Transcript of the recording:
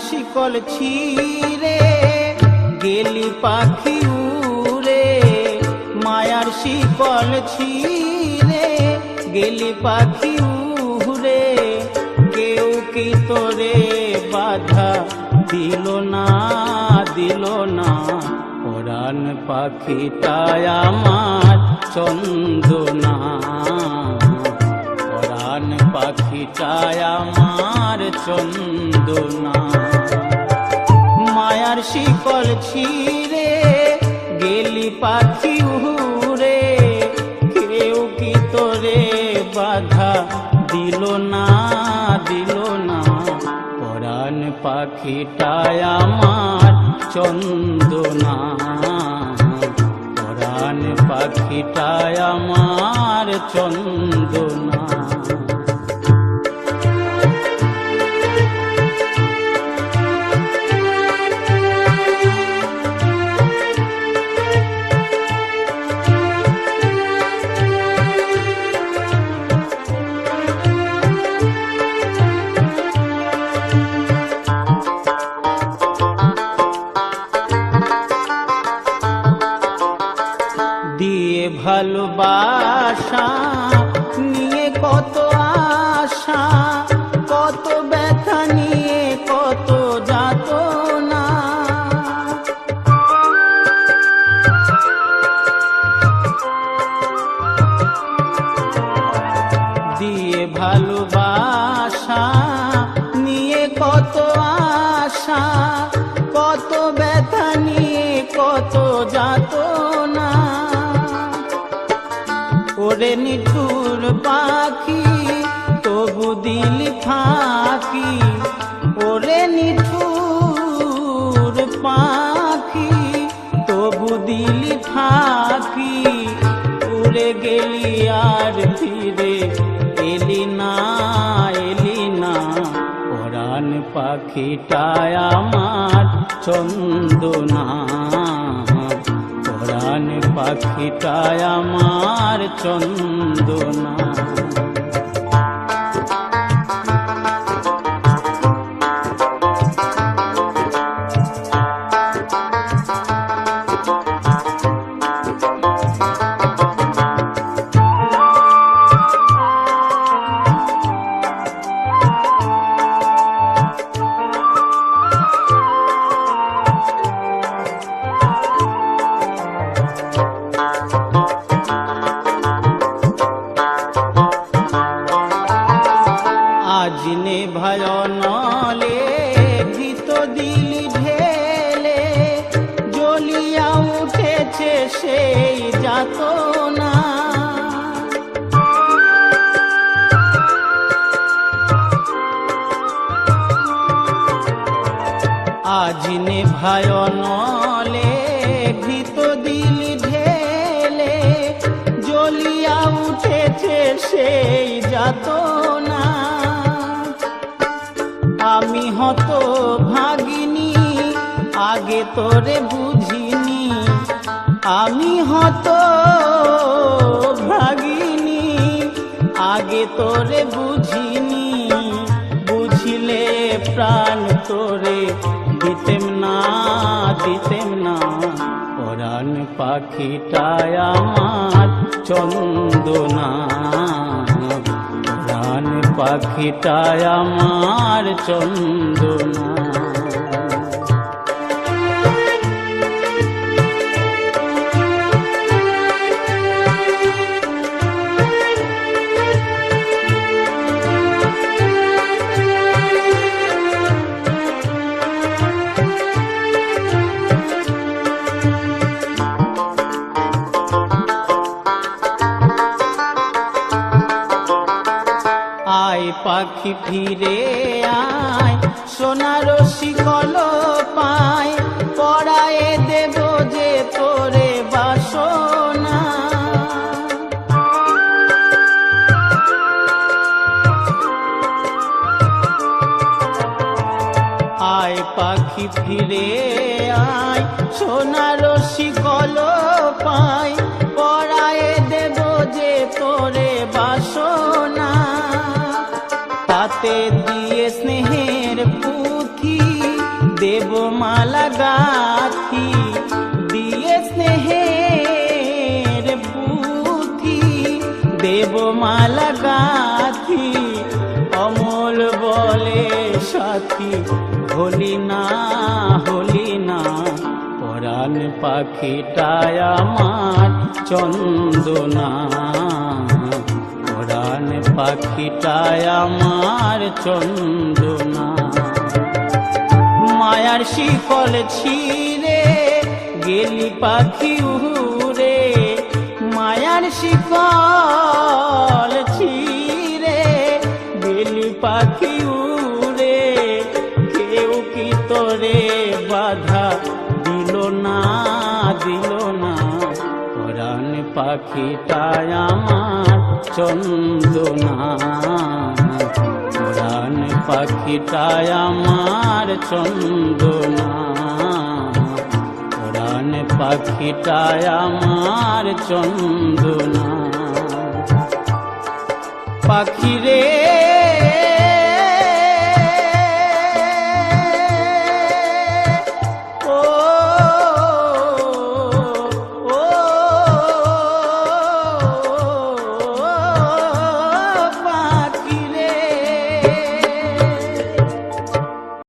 শিকল ছিঁড়ে গেলি পাখি উড়ে, মায়ার শিকল ছিঁড়ে গেলি পাখি উড়ে, কেউ কি তোরে বাধা দিল না দিল না, পরাণ পাখিটায় আমার চন্দনা, পরাণ পাখিটায় আমার চন্দনা। মায়ার শিকল ছিঁড়ে গেলি পাখি উড়ে, কেউ কি তোরে বাধা দিল না দিল না, পরাণ পাখিটায় আমার চন্দনা, পরাণ পাখিটায় আমার চন্দনা। দিয়ে ভালোবাসা নিয়ে কত আশা, কত ব্যথা নিয়ে কত যাতনা, দিয়ে ভালোবাসা নিয়ে কত আশা, কত ব্যথা নিয়ে কত যাতনা। ওরে নিঠুর পাখি তবু দিলি ফাঁকি, ওরে নিঠুর পাখি তবু দিলি ফাঁকি, উড়ে গেলি আর ফিরে এলি না এলি না, পরাণ পাখিটায় আমার চন্দনা, পরাণ পাখিটায় আমার চন্দনা। আজিনে ভয়নলে ভিত দিলি ঢেলে, জ্বলিয়া উঠেছে সেই যাতনা, আজিনে ভয়নলে ভিত দিলি ঢেলে, জ্বলিয়া উঠেছে সেই যাতনা। আমি হত ভাগিনী আগে তোরে বুঝিনি, আমি হত ভাগিনী আগে তোরে বুঝিনি, বুঝিলে প্রাণ তোরে দিতেম না দিতেম না, পরাণ পাখিটায় আমার চন্দনা, পরাণ পাখিটায় আমার চন্দনা। পাখি ফিরে আয়, সোনার শিকল পায়, পরায়ে দেব যে তোরে বাসনা। আয় পাখি ফিরে আয়, সোনার শিকল পায়, পরায়ে দেব যে তোরে বাসনা। তাতে দিয়ে স্নেহের পুঁথি দেব মালা গাথি, দিয়ে স্নেহের পুঁথি দেব মালা গাথি। অমল বলে সাথী হলি না, হলি না, পরাণ পাখিটায় আমার চন্দনা। পরাণ পাখিটায় আমার চন্দনা। মায়ার শিকল ছিঁড়ে গেলি পাখি উড়ে, মায়ার শিকল ছিঁড়ে গেলি পাখি উড়ে। কেউ কি তোরে বাধা দিল না, দিল না, পরাণ পাখিটায় আমার চন্দনা। পরাণ পাখিটায় আমার চন্দনা। পরাণ পাখিটায় আমার চন্দনা। পাখি রে